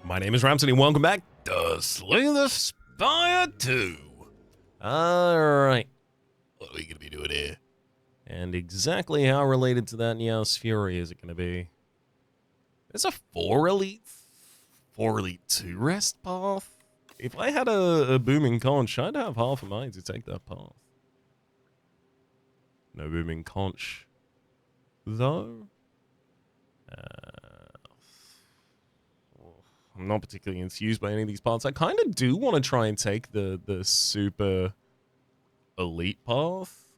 My name is Rhapsody, and welcome back to Slay the Spire 2. Alright. What are we going to be doing here? And exactly how related to that Neos Fury is it going to be? There's a 4 Elite 2 rest path? If I had a booming conch, I'd have half of mine to take that path. No booming conch, though. I'm not particularly enthused by any of these paths. I kind of do want to try and take the super elite path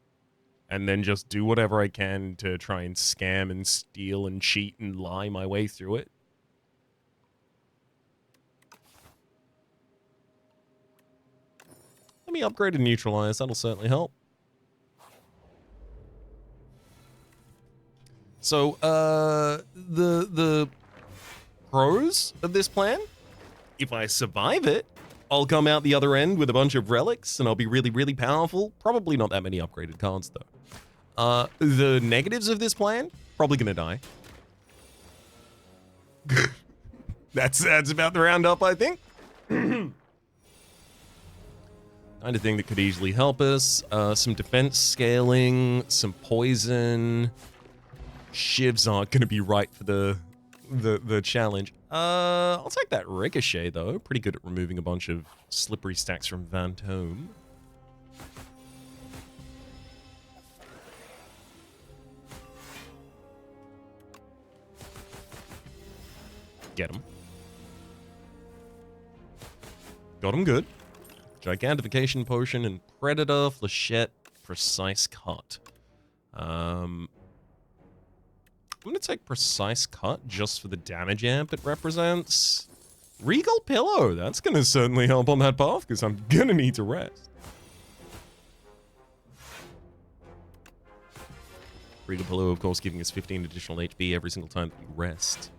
and then just do whatever I can to try and scam and steal and cheat and lie my way through it. Let me upgrade and neutralize. That'll certainly help. So, the pros of this plan, if I survive it, I'll come out the other end with a bunch of relics and I'll be really, really powerful. Probably not that many upgraded cards, though. The negatives of this plan, probably gonna die. That's about the roundup, I think. Kind of thing that could easily help us. Some defense scaling, some poison. Shivs aren't gonna be right for the challenge. I'll take that Ricochet, though. Pretty good at removing a bunch of slippery stacks from Vantome. Get him. Got him good. Gigantification Potion and Predator, Flechette, Precise Cut. I'm going to take Precise Cut just for the damage amp it represents. Regal Pillow, that's going to certainly help on that path because I'm going to need to rest. Regal Pillow, of course, giving us 15 additional HP every single time that we rest.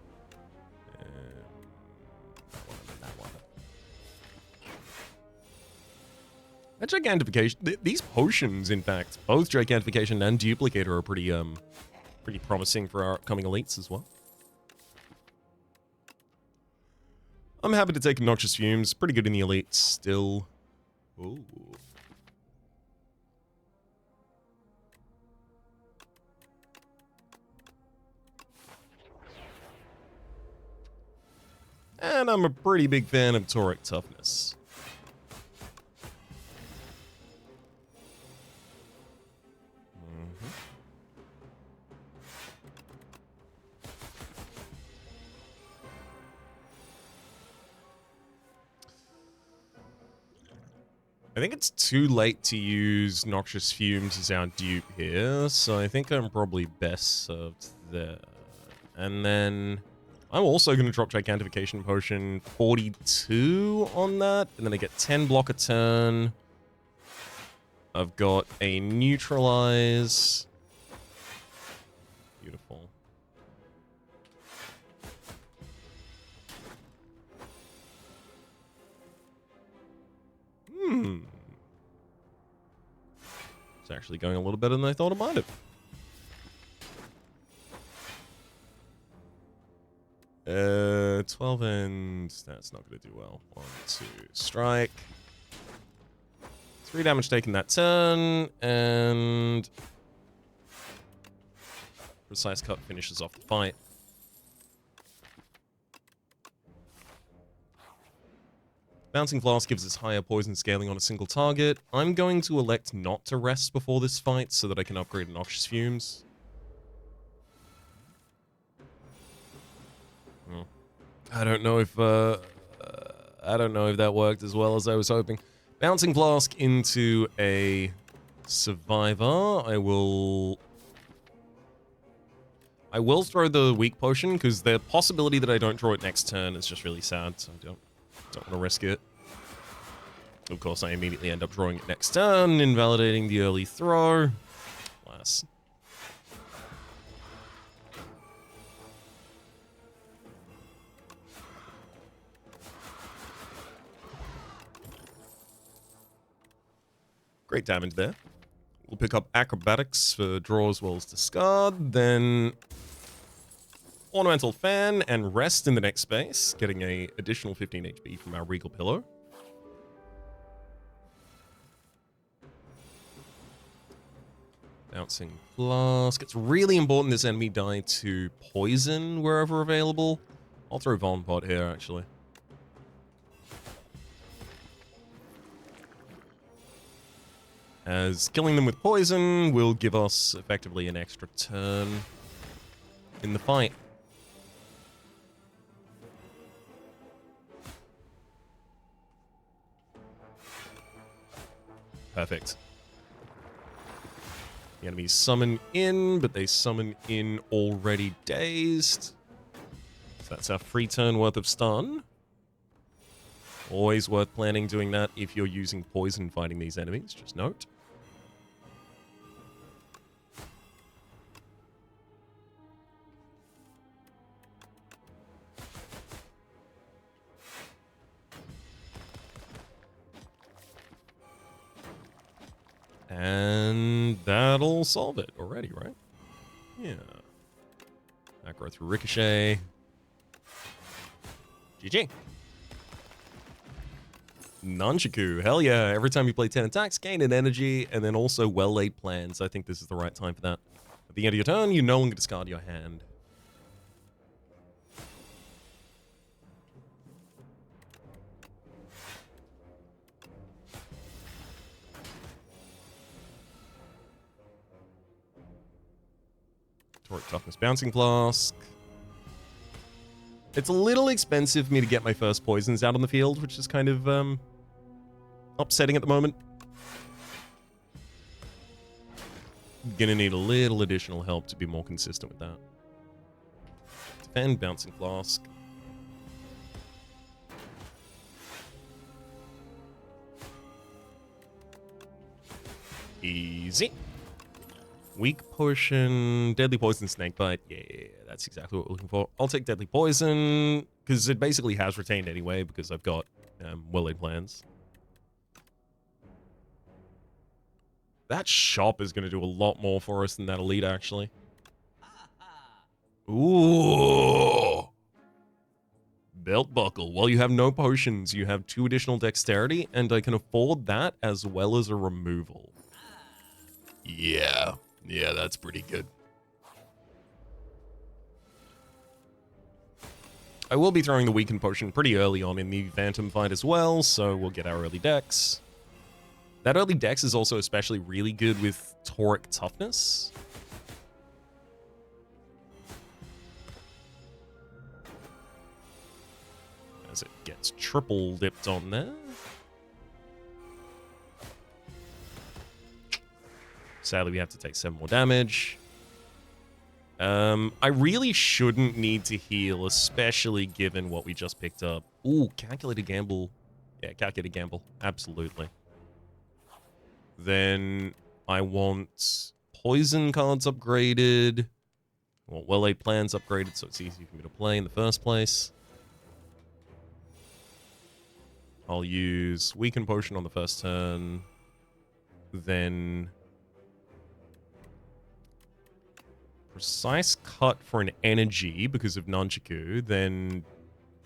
That Gigantification, these potions, in fact, both Gigantification and Duplicator are pretty promising for our upcoming elites as well. I'm happy to take Noxious Fumes. Pretty good in the elites still. Ooh. And I'm a pretty big fan of Toric Toughness. I think it's too late to use Noxious Fumes as our dupe here, so I think I'm probably best served there. And then I'm also going to drop Gigantification Potion 42 on that, and then I get 10 block a turn. I've got a Neutralize. Beautiful. It's actually going a little better than I thought it might have. 12 and that's not going to do well. 1, 2, strike. 3 damage taken that turn, and Precise Cut finishes off the fight. Bouncing Flask gives us higher poison scaling on a single target. I'm going to elect not to rest before this fight so that I can upgrade Noxious Fumes. I don't know if that worked as well as I was hoping. Bouncing Flask into a Survivor. I will throw the Weak Potion because the possibility that I don't draw it next turn is just really sad, so I don't want to risk it. Of course, I immediately end up drawing it next turn, invalidating the early throw. Alas. Great damage there. We'll pick up Acrobatics for draw as well as discard, then Ornamental Fan and rest in the next space, getting a additional 15 HP from our Regal Pillow. Bouncing Flask. It's really important this enemy die to poison wherever available. I'll throw Von Pot here, actually. As killing them with poison will give us effectively an extra turn in the fight. Perfect. The enemies summon in, but they summon in already dazed. So that's our free turn worth of stun. Always worth planning doing that if you're using poison fighting these enemies, just note. And that'll solve it already, right? Yeah. Macro through Ricochet. GG. Nunchaku, hell yeah. Every time you play 10 attacks, gain an energy, and then also well-laid plans. I think this is the right time for that. At the end of your turn, you no longer discard your hand. Toric Toughness Bouncing Flask. It's a little expensive for me to get my first poisons out on the field, which is kind of upsetting at the moment. Gonna need a little additional help to be more consistent with that. Defend Bouncing Flask. Easy. Weak Potion, Deadly Poison, Snakebite. Yeah, that's exactly what we're looking for. I'll take Deadly Poison, because it basically has retained anyway, because I've got well-laid plans. That shop is going to do a lot more for us than that elite, actually. Ooh. Belt Buckle. Well, you have no potions. You have 2 additional dexterity, and I can afford that as well as a removal. Yeah. Yeah, that's pretty good. I will be throwing the Weaken Potion pretty early on in the Phantom fight as well, so we'll get our early dex. That early dex is also especially really good with Toric Toughness. As it gets triple dipped on there. Sadly, we have to take 7 more damage. I really shouldn't need to heal, especially given what we just picked up. Ooh, Calculated Gamble. Yeah, Calculated Gamble. Absolutely. Then I want Poison cards upgraded. I want Well-Laid Plans upgraded so it's easy for me to play in the first place. I'll use Weaken Potion on the first turn. Then Precise Cut for an energy because of Nunchaku, then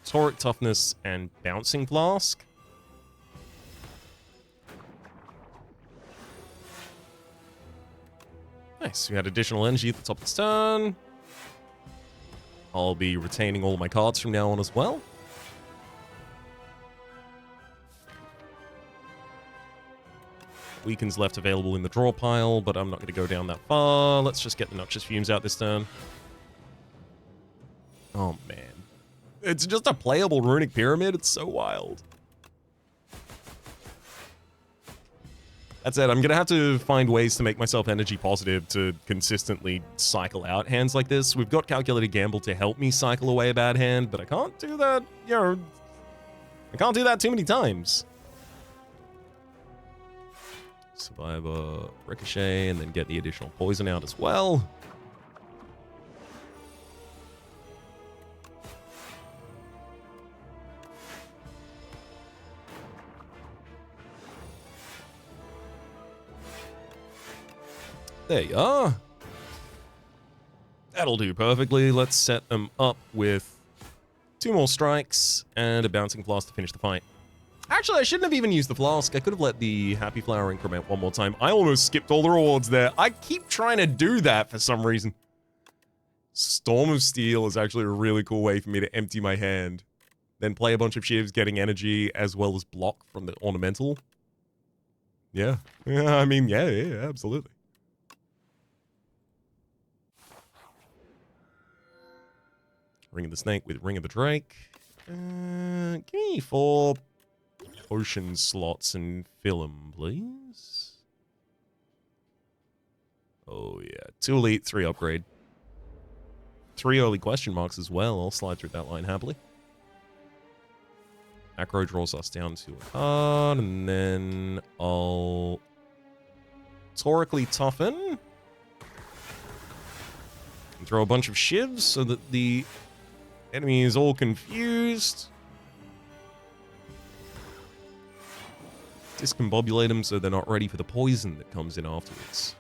Toric Toughness and Bouncing Flask. Nice, we had additional energy at the top of the turn. I'll be retaining all my cards from now on as well. Weaken's left available in the draw pile, but I'm not going to go down that far. Let's just get the Noxious Fumes out this turn. Oh, man. It's just a playable Runic Pyramid. It's so wild. That said, I'm going to have to find ways to make myself energy positive to consistently cycle out hands like this. We've got Calculated Gamble to help me cycle away a bad hand, but I can't do that, you know, I can't do that too many times. Survivor, Ricochet, and then get the additional poison out as well. There you are. That'll do perfectly. Let's set them up with 2 more strikes and a bouncing flask to finish the fight. Actually, I shouldn't have even used the flask. I could have let the happy flower increment one more time. I almost skipped all the rewards there. I keep trying to do that for some reason. Storm of Steel is actually a really cool way for me to empty my hand. Then play a bunch of shivs, getting energy, as well as block from the ornamental. Yeah. Yeah, I mean, yeah, absolutely. Ring of the Snake with Ring of the Drake. Give me 4 potion slots and fill 'em, please. Oh, yeah. 2 elite, 3 upgrade. 3 early question marks as well. I'll slide through that line happily. Acro draws us down to a card, and then I'll Torically Toughen. And throw a bunch of shivs so that the enemy is all confused. Discombobulate them so they're not ready for the poison that comes in afterwards.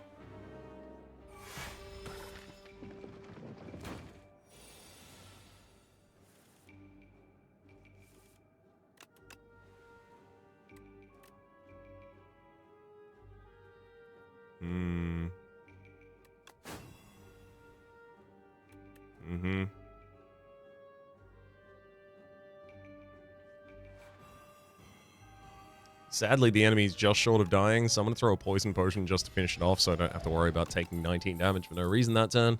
Sadly, the enemy's just short of dying, so I'm going to throw a poison potion just to finish it off so I don't have to worry about taking 19 damage for no reason that turn.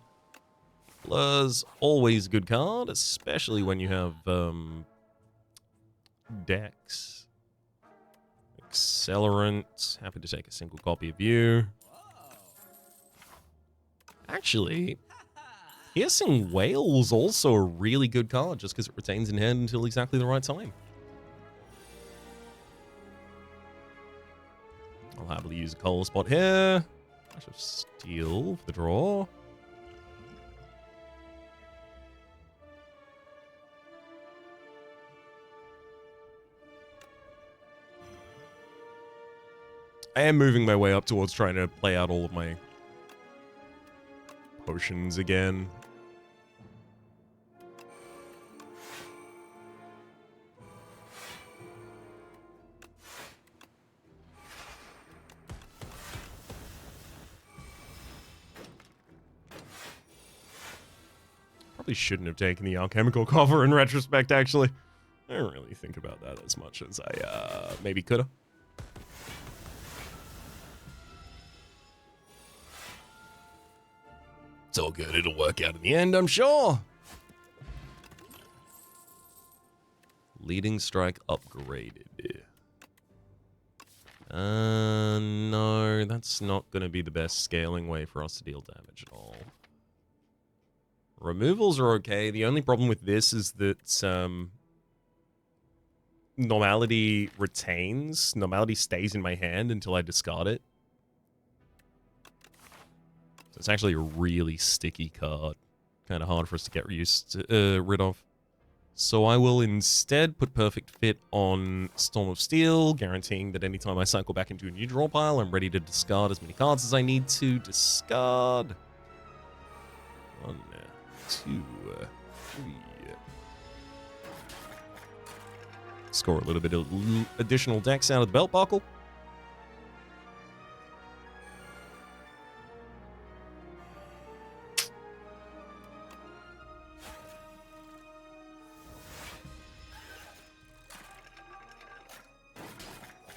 Blur's always a good card, especially when you have, Dex. Accelerant. Happy to take a single copy of you. Actually, Piercing Whale's also a really good card just because it retains in hand until exactly the right time. I'll happily use a color spot here. Flash of Steel for the draw. I am moving my way up towards trying to play out all of my potions again. Probably shouldn't have taken the alchemical cover in retrospect, actually. I don't really think about that as much as I maybe could have. It's all good. It'll work out in the end, I'm sure. Leading strike upgraded. No, that's not going to be the best scaling way for us to deal damage at all. Removals are okay. The only problem with this is that normality retains. Normality stays in my hand until I discard it. So it's actually a really sticky card. Kind of hard for us to get rid of. So I will instead put Perfect Fit on Storm of Steel, guaranteeing that anytime I cycle back into a new draw pile, I'm ready to discard as many cards as I need to discard. 1, 2, 3. Score a little bit of additional dex out of the belt buckle.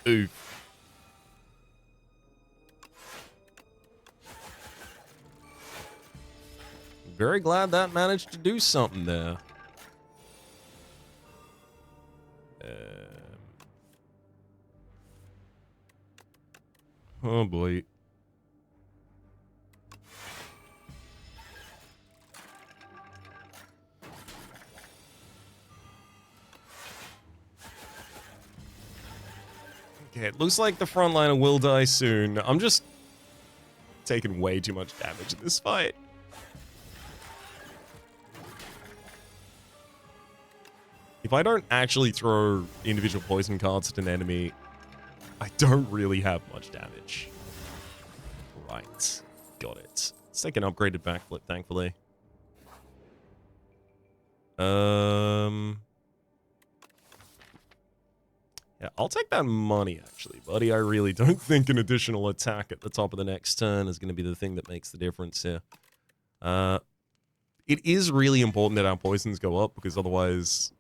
Oof. Very glad that managed to do something there. Oh boy. Okay, it looks like the frontliner will die soon. I'm just taking way too much damage in this fight. If I don't actually throw individual poison cards at an enemy, I don't really have much damage. Right. Got it. Let's take an upgraded backflip, thankfully. Yeah, I'll take that money, actually, buddy. I really don't think an additional attack at the top of the next turn is going to be the thing that makes the difference here. It is really important that our poisons go up, because otherwise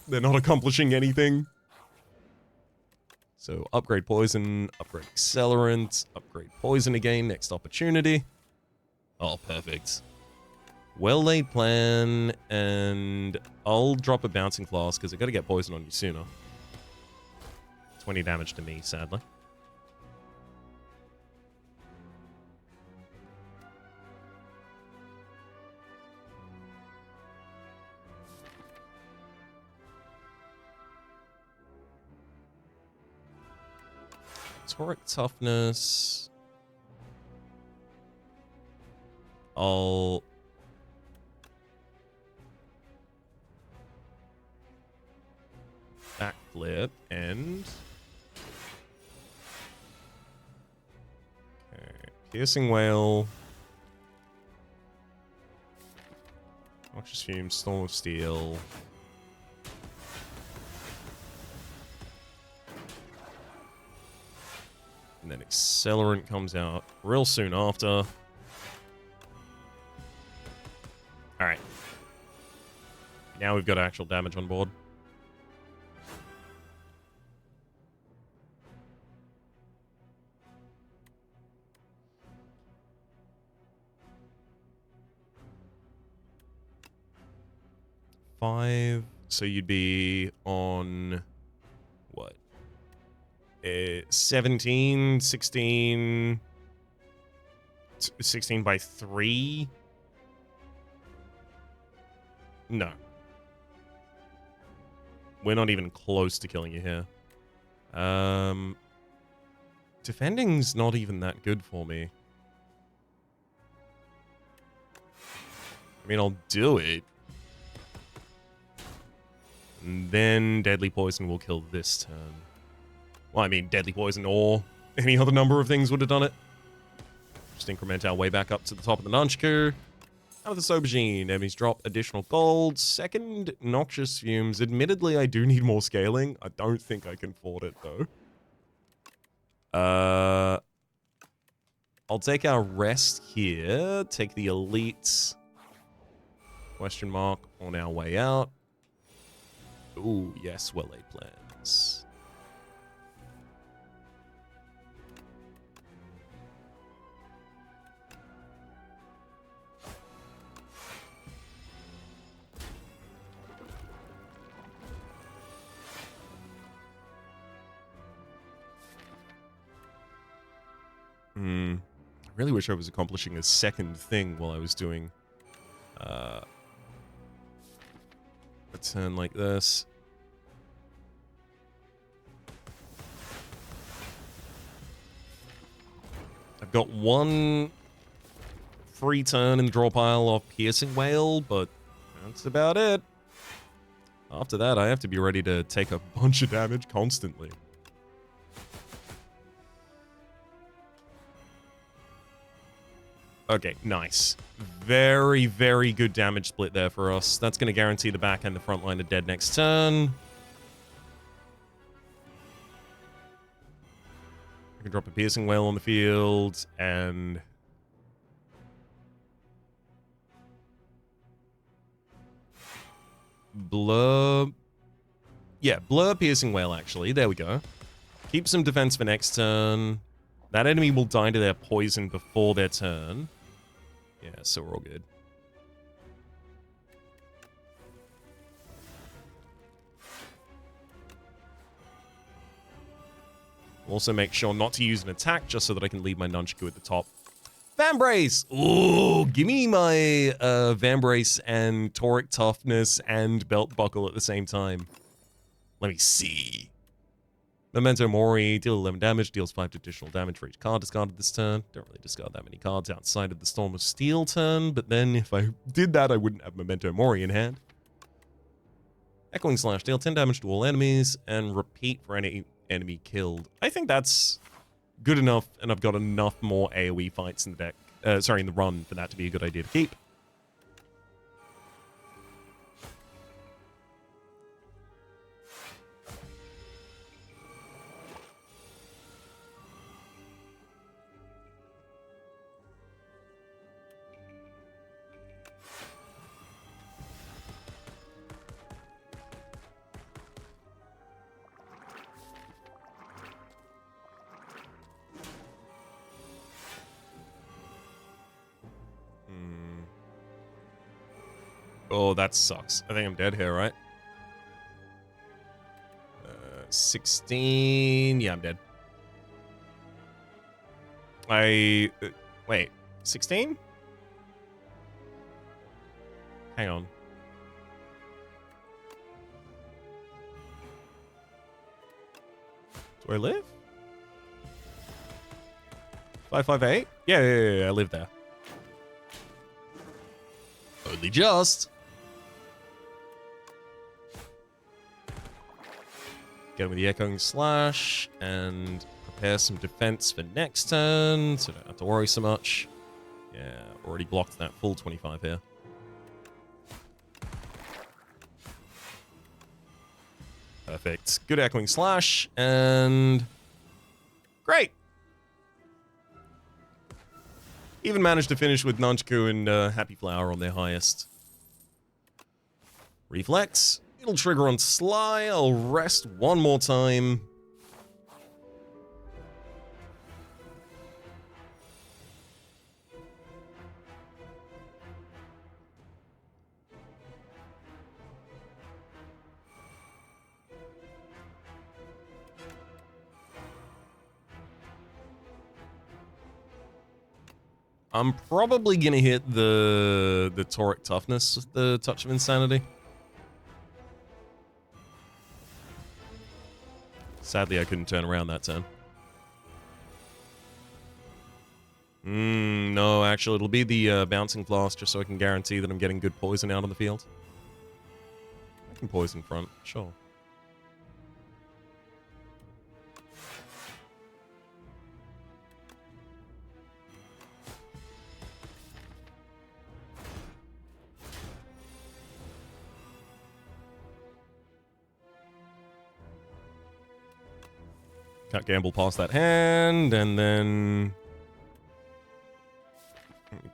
they're not accomplishing anything. So upgrade poison, upgrade accelerant, upgrade poison again, next opportunity. Oh, perfect. Well-laid plan, and I'll drop a bouncing class, because I got to get poison on you sooner. 20 damage to me, sadly. Toric toughness. I'll... backflip and... Okay. Piercing Whale. Noxious Fume, Storm of Steel. And then Accelerant comes out real soon after. Alright. Now we've got actual damage on board. Five. So you'd be on... what? 17, 16... 16 by 3? No. We're not even close to killing you here. Defending's not even that good for me. I mean, I'll do it. And then Deadly Poison will kill this turn. Well, I mean, Deadly Poison or any other number of things would have done it. Just increment our way back up to the top of the Nunchaku. Out of this aubergine, enemies drop additional gold. Second, Noxious Fumes. Admittedly, I do need more scaling. I don't think I can afford it, though. I'll take our rest here. Take the elites. Question mark on our way out. Ooh, yes, well-laid plans. I really wish I was accomplishing a second thing while I was doing a turn like this. I've got one free turn in the draw pile of Piercing Whale, but that's about it. After that, I have to be ready to take a bunch of damage constantly. Okay, nice. Very, very good damage split there for us. That's going to guarantee the back and the front line are dead next turn. I can drop a Piercing Whale on the field, and... Blur... Yeah, Blur Piercing Whale, actually. There we go. Keep some defense for next turn. That enemy will die to their poison before their turn. Yeah, so we're all good. Also make sure not to use an attack just so that I can leave my Nunchaku at the top. Vambrace! Ooh, give me my Vambrace and Toric Toughness and Belt Buckle at the same time. Let me see. Memento Mori, deal 11 damage, deals 5 additional damage for each card discarded this turn. Don't really discard that many cards outside of the Storm of Steel turn, but then if I did that, I wouldn't have Memento Mori in hand. Echoing Slash, deal 10 damage to all enemies, and repeat for any enemy killed. I think that's good enough, and I've got enough more AoE fights in the deck, in the run, for that to be a good idea to keep. Oh, that sucks. I think I'm dead here, right? 16. Yeah, I'm dead. Wait. 16? Hang on. Do I live? 558? Yeah, I live there. Only just. Get him with the Echoing Slash and prepare some defense for next turn, so don't have to worry so much. Yeah, already blocked that full 25 here. Perfect. Good Echoing Slash, and great. Even managed to finish with Nunchaku and Happy Flower on their highest. Reflex. It'll trigger on Sly. I'll rest one more time. I'm probably gonna hit the Toric Toughness with the Touch of Insanity. Sadly, I couldn't turn around that turn. No, actually, it'll be the Bouncing Blast, just so I can guarantee that I'm getting good poison out on the field. I can poison front, sure. Can't gamble past that hand, and then...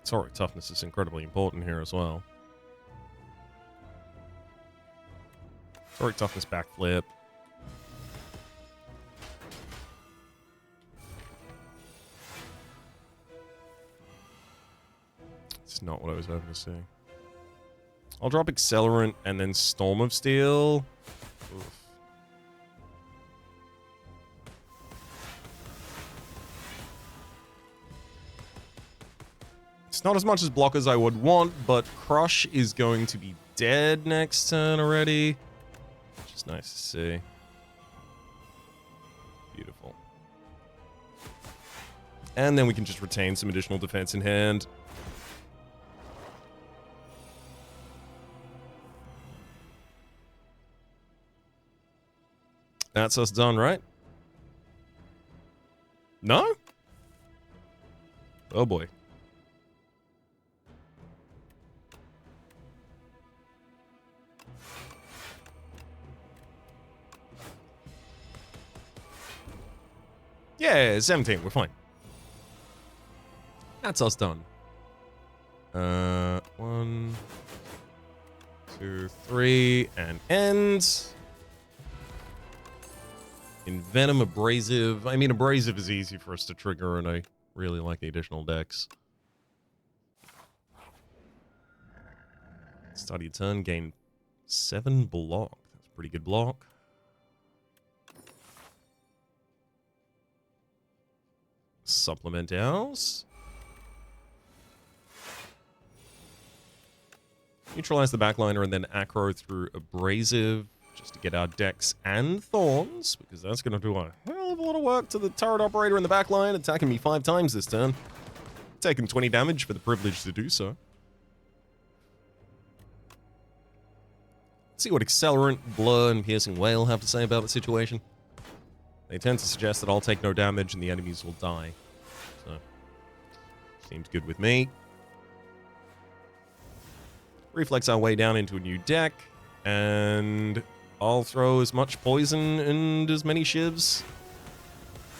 Toric Toughness is incredibly important here as well. Toric Toughness backflip. It's not what I was hoping to see. I'll drop Accelerant and then Storm of Steel. Oof. It's not as much as block as I would want, but Crush is going to be dead next turn already. Which is nice to see. Beautiful. And then we can just retain some additional defense in hand. That's us done, right? No? Oh boy. Yeah, 17, we're fine. That's us done. 1, 2, 3, and end. Envenom, Abrasive. I mean, Abrasive is easy for us to trigger, and I really like the additional decks. Start your turn, gain 7 block. That's a pretty good block. Supplement ours. Neutralize the backliner and then Acro through Abrasive just to get our Dex and Thorns, because that's going to do a hell of a lot of work to the turret operator in the backline, attacking me 5 times this turn. Taking 20 damage for the privilege to do so. Let's see what Accelerant, Blur, and Piercing Whale have to say about the situation. They tend to suggest that I'll take no damage and the enemies will die. So, seems good with me. Reflex our way down into a new deck, and I'll throw as much poison and as many shivs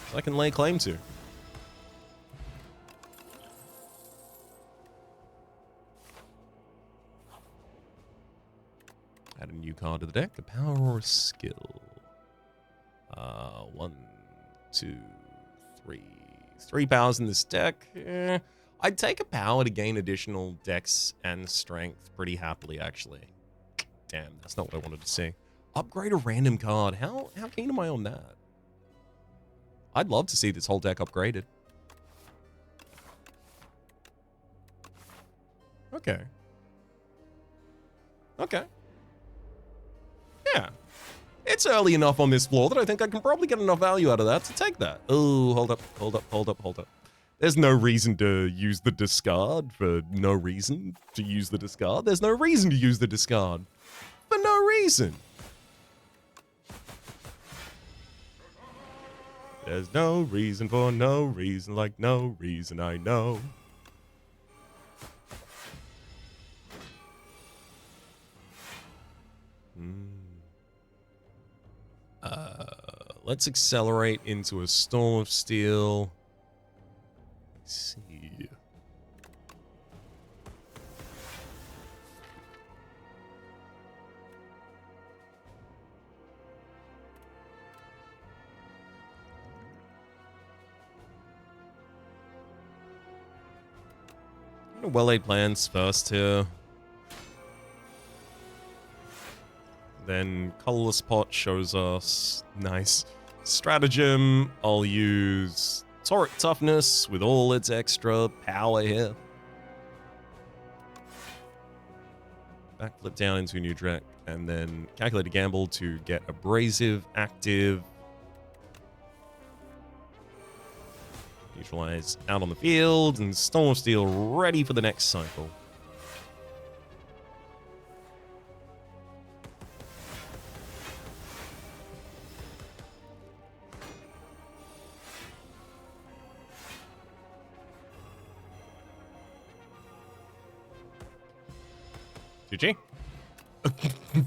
as I can lay claim to. Add a new card to the deck, a power or a skill. 1, 2, 3. 3 powers in this deck. I'd take a power to gain additional dex and strength pretty happily, actually. Damn, that's not what I wanted to see. Upgrade a random card. How keen am I on that? I'd love to see this whole deck upgraded. Okay. Okay. Yeah. It's early enough on this floor that I think I can probably get enough value out of that to take that. Oh, hold up. There's no reason to use the discard for no reason to use the discard. There's no reason to use the discard for no reason. There's no reason for no reason, like no reason I know. Let's accelerate into a Storm of Steel. Let's see. Well-laid plans first here. Then Colorless Pot shows us nice stratagem. I'll use Toric Toughness with all its extra power here. Backflip down into a new deck, and then Calculate a Gamble to get Abrasive active. Neutralize out on the field, and Storm of Steel ready for the next cycle. GG.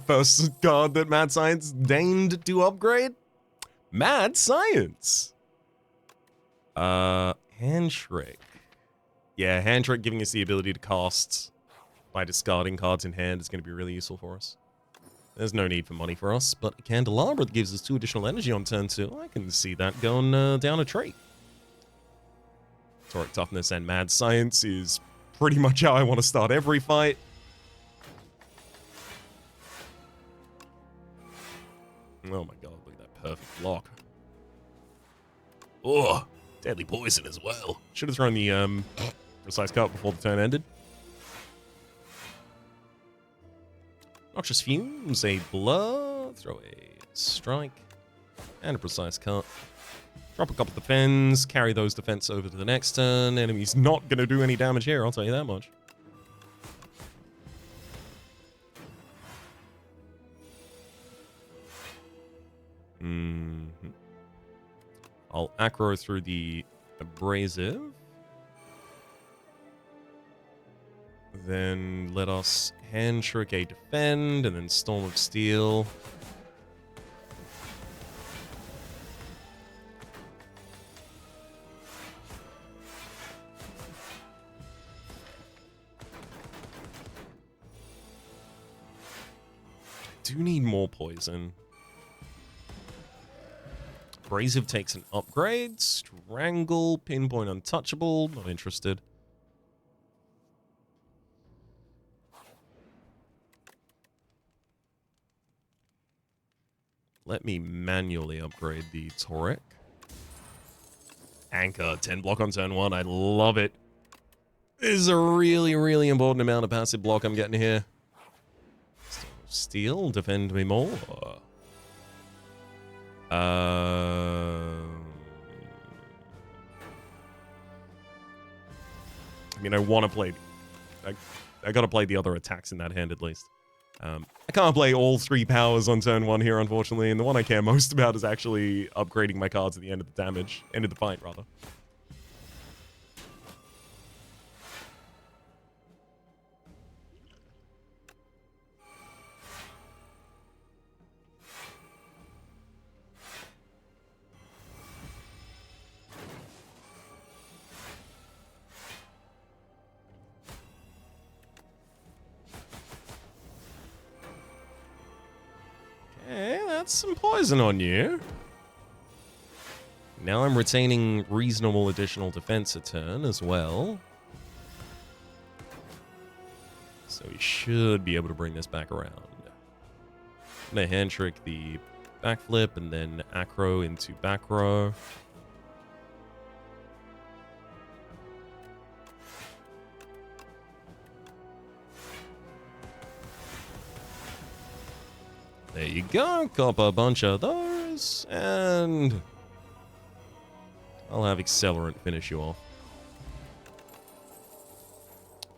First card that Mad Science deigned to upgrade? Mad Science! Hand Trick. Yeah, Hand Trick giving us the ability to cast by discarding cards in hand is going to be really useful for us. There's no need for money for us, but a Candelabra that gives us 2 additional energy on turn 2. I can see that going down a tree. Toric Toughness and Mad Science is pretty much how I want to start every fight. Oh my god, look at that perfect block. Oh, deadly poison as well. Should have thrown the precise cut before the turn ended. Noxious Fumes, a blur, throw a strike, and a precise cut. Drop a couple of defense, carry those defense over to the next turn. Enemy's not going to do any damage here, I'll tell you that much. I'll aggro through the Abrasive. Then let us Hand Trick a Defend, and then Storm of Steel. Do need more poison. Abrasive takes an upgrade. Strangle, Pinpoint Untouchable. Not interested. Let me manually upgrade the Toric. Anchor, 10 block on turn 1. I love it. This is a really, really important amount of passive block I'm getting here. Steel, defend me more. I mean, I want to play... I gotta play the other attacks in that hand at least. I can't play all 3 powers on turn 1 here, unfortunately, and the one I care most about is actually upgrading my cards at the end of the damage. End of the fight, rather. Okay, that's some poison on you. Now I'm retaining reasonable additional defense a turn as well. So we should be able to bring this back around. I'm gonna hand trick the backflip and then acro into back row. There you go, cop a bunch of those, and I'll have Accelerant finish you off.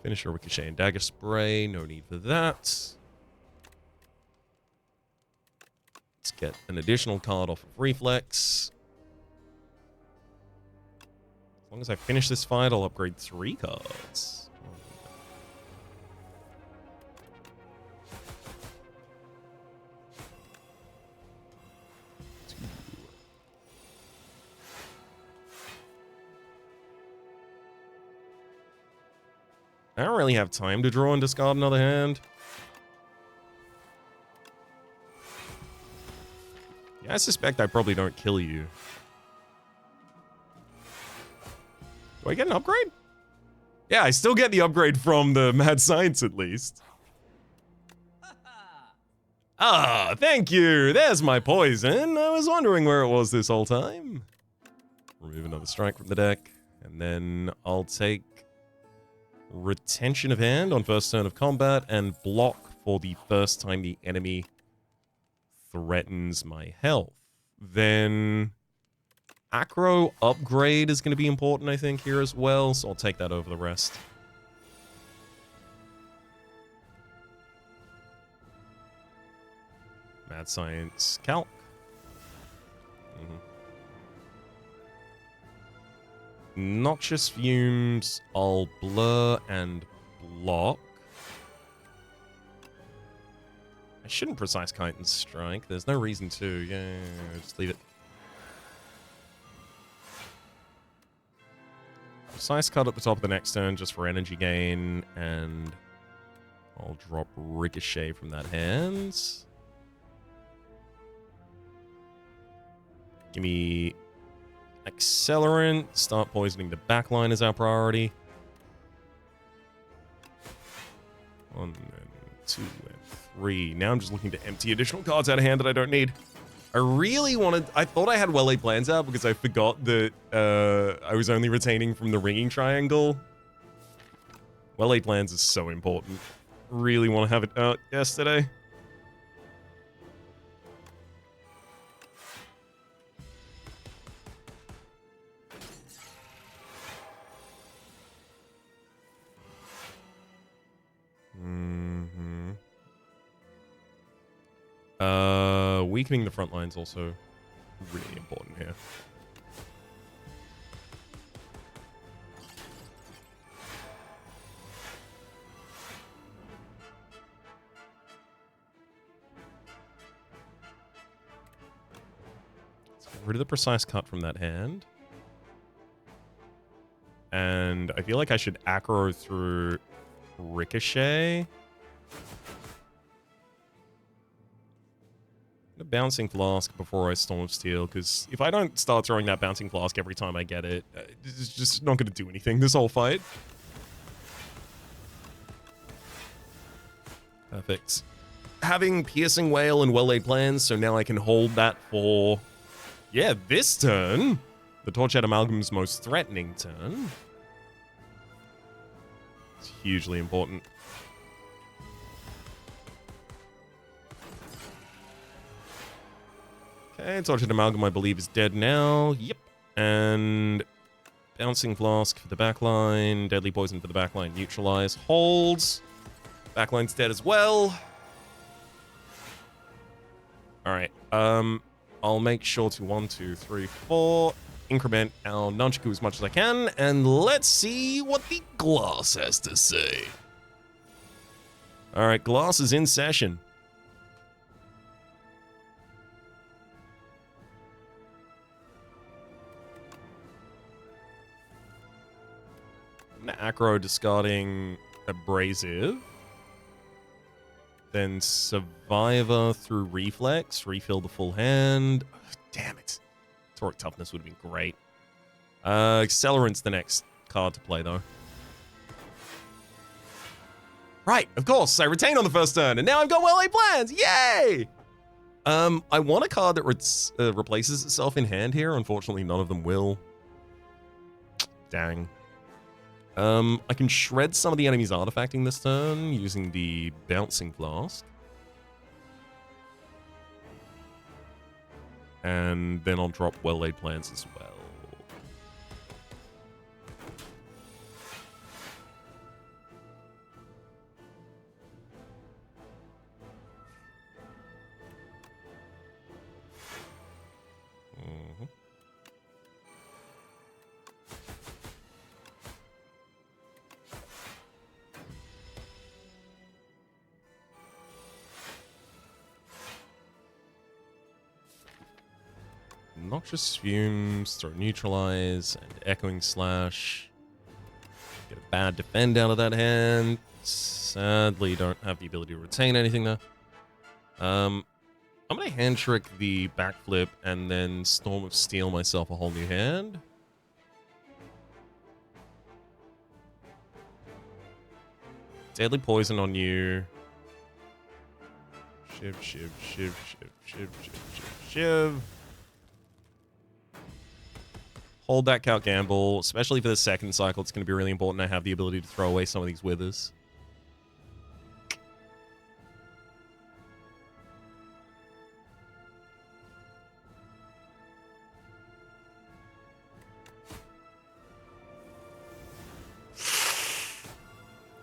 Finish your Ricochet and Dagger Spray, no need for that. Let's get an additional card off of Reflex. As long as I finish this fight, I'll upgrade 3 cards. I don't really have time to draw and discard another hand. Yeah, I suspect I probably don't kill you. Do I get an upgrade? Yeah, I still get the upgrade from the Mad Science at least. Ah, thank you. There's my poison. I was wondering where it was this whole time. Remove another strike from the deck. And then I'll take Retention of Hand on first turn of combat and block for the first time the enemy threatens my health. Then Acro upgrade is going to be important, I think, here as well, so I'll take that over the rest. Mad Science Calc. Noxious Fumes, I'll blur and block. I shouldn't Precise Kite and Strike. There's no reason to. Yeah, just leave it. Precise Cut at the top of the next turn just for energy gain, and I'll drop Ricochet from that hand. Give me Accelerant. Start poisoning the backline is our priority. 1 and 2 and 3. Now I'm just looking to empty additional cards out of hand that I don't need. I really wanted... I thought I had well-laid plans out because I forgot that I was only retaining from the ringing triangle. Well-laid plans is so important. Really want to have it out yesterday. Weakening the front line's also really important here. Let's get rid of the Precise Cut from that hand. And I feel like I should Acro through Ricochet. A Bouncing Flask before I Storm of Steel, because if I don't start throwing that Bouncing Flask every time I get it, it's just not going to do anything this whole fight. Perfect. Having Piercing Wail and well-laid plans, so now I can hold that for, yeah, this turn. The Torchhead Amalgam's most threatening turn. It's hugely important. Okay, Tortured Amalgam, I believe, is dead now. Yep. And Bouncing Flask for the backline. Deadly Poison for the backline. Neutralize. Holds. Backline's dead as well. Alright. I'll make sure to 1, 2, 3, 4. Increment our Nunchaku as much as I can. And let's see what the Glass has to say. Alright, Glass is in session. Acro discarding Abrasive. Then Survivor through Reflex. Refill the full hand. Oh, damn it. Toric Toughness would have been great. Accelerant's the next card to play, though. Right, of course, I retained on the first turn, and now I've got well-laid plans. Yay! I want a card that replaces itself in hand here. Unfortunately, none of them will. Dang. I can shred some of the enemy's artifacting this turn using the Bouncing Blast. And then I'll drop well-laid plans as well. Noxious Fumes, throw Neutralize, and Echoing Slash. Get a bad defend out of that hand. Sadly, don't have the ability to retain anything there. I'm going to hand trick the backflip and then Storm of Steel myself a whole new hand. Deadly Poison on you. Shiv, shiv, shiv, shiv, shiv, shiv, shiv, shiv. Hold that Count Gamble, especially for the second cycle. It's going to be really important I have the ability to throw away some of these Withers.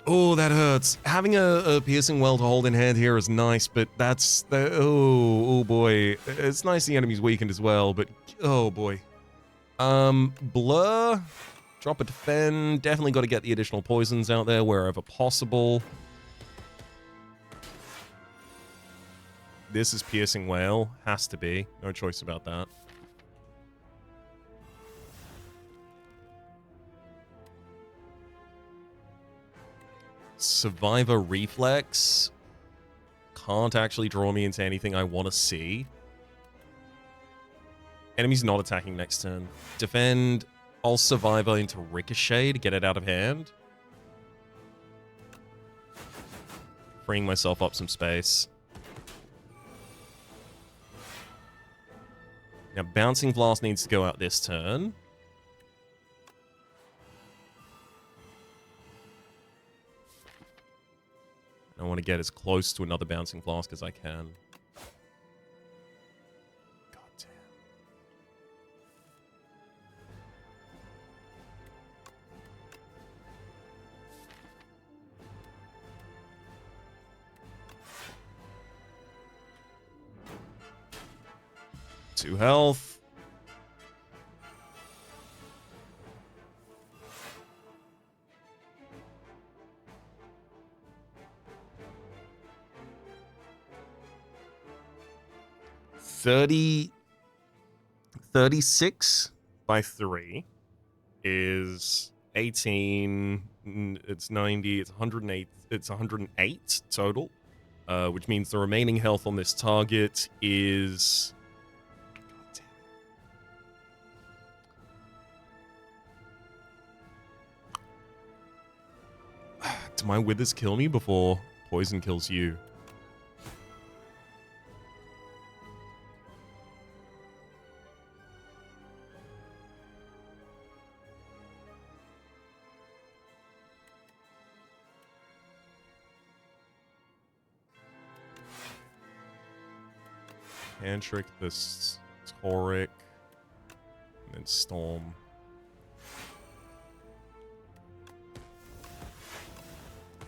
Oh, that hurts. Having a Piercing Well to hold in hand here is nice, but that's... oh boy. It's nice the enemy's weakened as well, but oh boy. Blur, drop a defend, definitely got to get the additional poisons out there wherever possible. This is Piercing Whale, has to be, no choice about that. Survivor Reflex, can't actually draw me into anything I want to see. Enemy's not attacking next turn. Defend. I'll Survivor into Ricochet to get it out of hand. Freeing myself up some space. Now, Bouncing Blast needs to go out this turn. I want to get as close to another Bouncing Blast as I can. 2 health. $36 by 3 is 18. It's 90. It's 108. It's 108 total, which means the remaining health on this target is... Do my Withers kill me before poison kills you? Hand trick this Toric, and then Storm.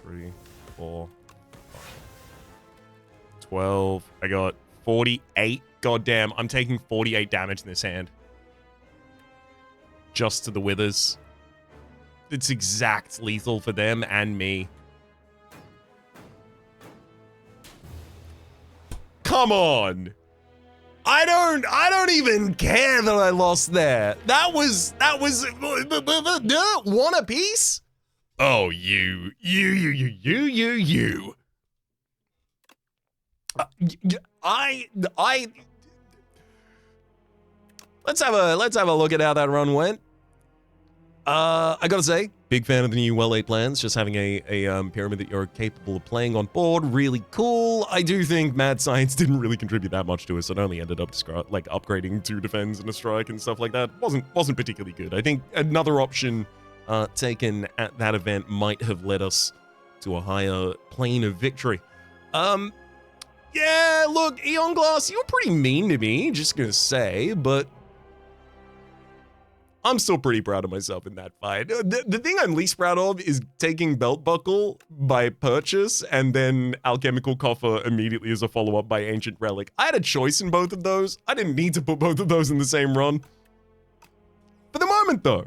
Three, 4, 5, 12. I got 48. Goddamn, I'm taking 48 damage in this hand. Just to the Withers. It's exact lethal for them and me. Come on! I don't even care that I lost there. That was 1 apiece? Oh, you. Let's have a look at how that run went. I gotta say, Big fan of the new Well 8 plans, just having a pyramid that you're capable of playing on board, really cool. I do think Mad Science didn't really contribute that much to us. It only ended up like upgrading 2 defense and a strike and stuff like that. Wasn't particularly good. I think another option taken at that event might have led us to a higher plane of victory. Yeah, look, Eon Glass, you were pretty mean to me, just gonna say, but I'm still pretty proud of myself in that fight. The thing I'm least proud of is taking Belt Buckle by purchase and then Alchemical Coffer immediately as a follow-up by Ancient Relic. I had a choice in both of those. I didn't need to put both of those in the same run. For the moment, though,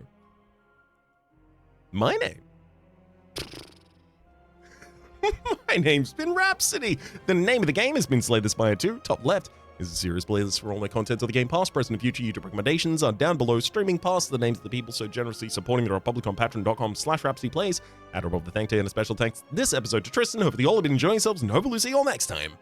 my name. My name's been Rhapsody. The name of the game has been Slay the Spire 2. Top left is a serious playlist for all my content of the game past, present, and future. YouTube recommendations are down below. Streaming past the names of the people so generously supporting me are public on patreon.com/RhapsodyPlays. Add above the thank you and a special thanks this episode to Tristan. Hopefully you all have been enjoying yourselves and hopefully we'll see you all next time.